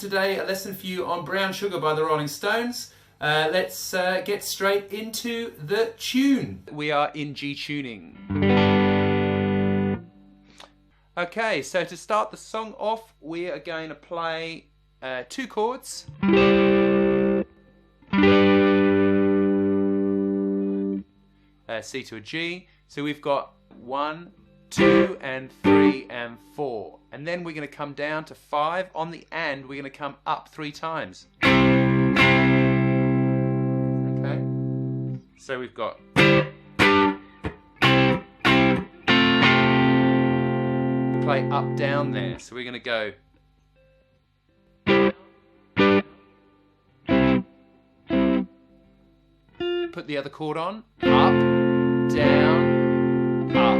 today a lesson for you on Brown Sugar by the Rolling Stones. Let's get straight into the tune. We are in G tuning. Okay, so to start the song off, we are going to play two chords. C to a G. So we've got 1, 2, and 3, and 4. And then we're going to come down to 5. On the and, we're going to come up 3 times. Okay? So we've got... play up, down there. So we're going to go... put the other chord on. Up, down, up.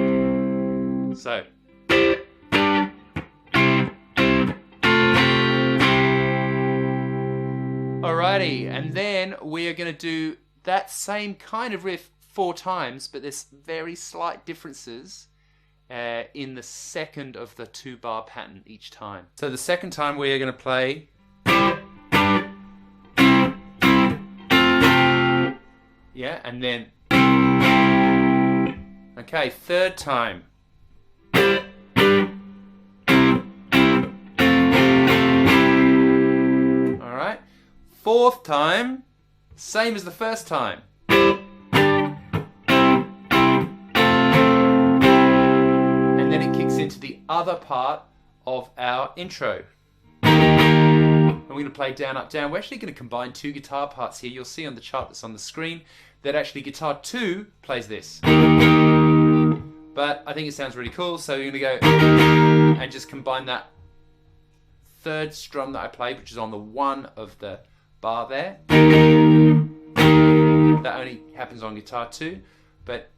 So... Alrighty, and then we are going to do that same kind of riff 4 times, but there's very slight differences in the second of the 2-bar pattern each time. So the second time we are going to play... yeah, and then... okay, third time. Alright. Fourth time, same as the first time. And then it kicks into the other part of our intro. And we're going to play down, up, down. We're actually going to combine 2 guitar parts here. You'll see on the chart that's on the screen that actually guitar 2 plays this. But I think it sounds really cool, so we're going to go and just combine that third strum that I played, which is on the 1 of the bar there. That only happens on guitar 2, but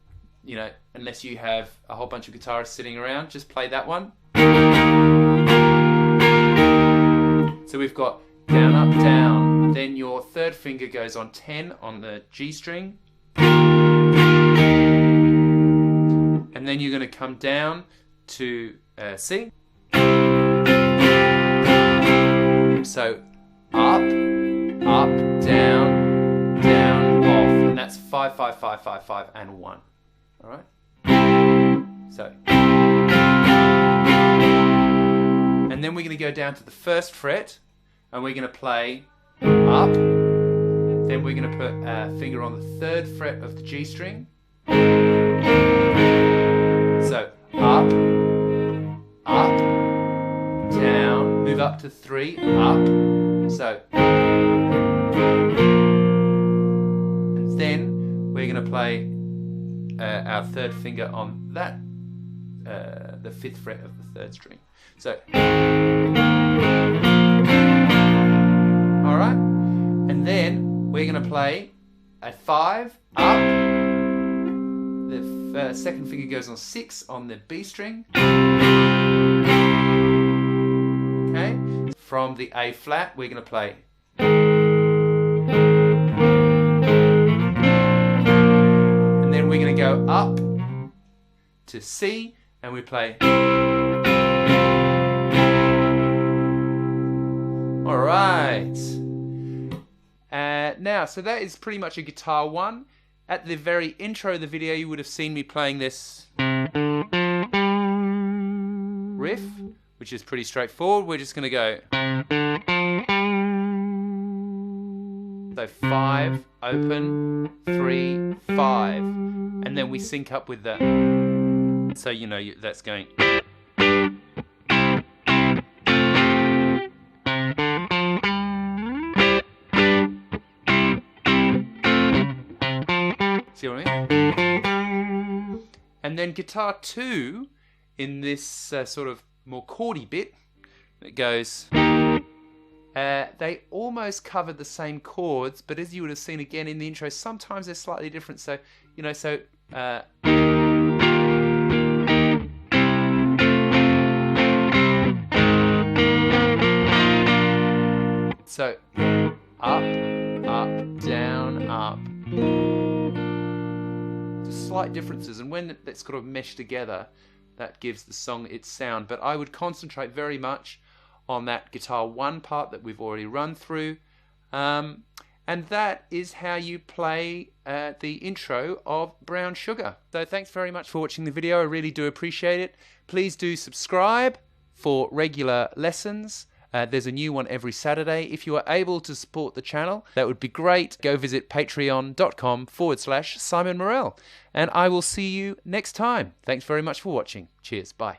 you know, unless you have a whole bunch of guitarists sitting around, just play that one. So we've got down, up, down. Then your third finger goes on 10 on the G string. And then you're going to come down to C. So up, up, down, down, off. And that's 5, 5, 5, 5, 5, and 1. Alright? So. And then we're going to go down to the first fret, and we're going to play up. Then we're going to put a finger on the 3rd fret of the G string. So up, up, down, move up to 3, up. So, and then we're going to play our 3rd finger on that, the 5th fret of the 3rd string. So, alright, and then we're going to play at 5, up, the 2nd finger goes on 6 on the B string, okay, from the A flat we're going to play, and then we're going to go up to C, and we play. Alright. Now, so that is pretty much a guitar 1. At the very intro of the video, you would have seen me playing this riff, which is pretty straightforward. We're just going to go. So 5, open, 3, 5. And then we sync up with the. So you know that's going. See what I mean? And then guitar 2, in this sort of more chordy bit, it goes. They almost cover the same chords, but as you would have seen again in the intro, sometimes they're slightly different. So you know, so. So up, up, down, up. Just slight differences, and when that's sort of meshed together, that gives the song its sound. But I would concentrate very much on that guitar 1 part that we've already run through. And that is how you play the intro of Brown Sugar. So thanks very much for watching the video. I really do appreciate it. Please do subscribe for regular lessons. There's a new one every Saturday. If you are able to support the channel, that would be great. Go visit patreon.com/Simon Morell. And I will see you next time. Thanks very much for watching. Cheers. Bye.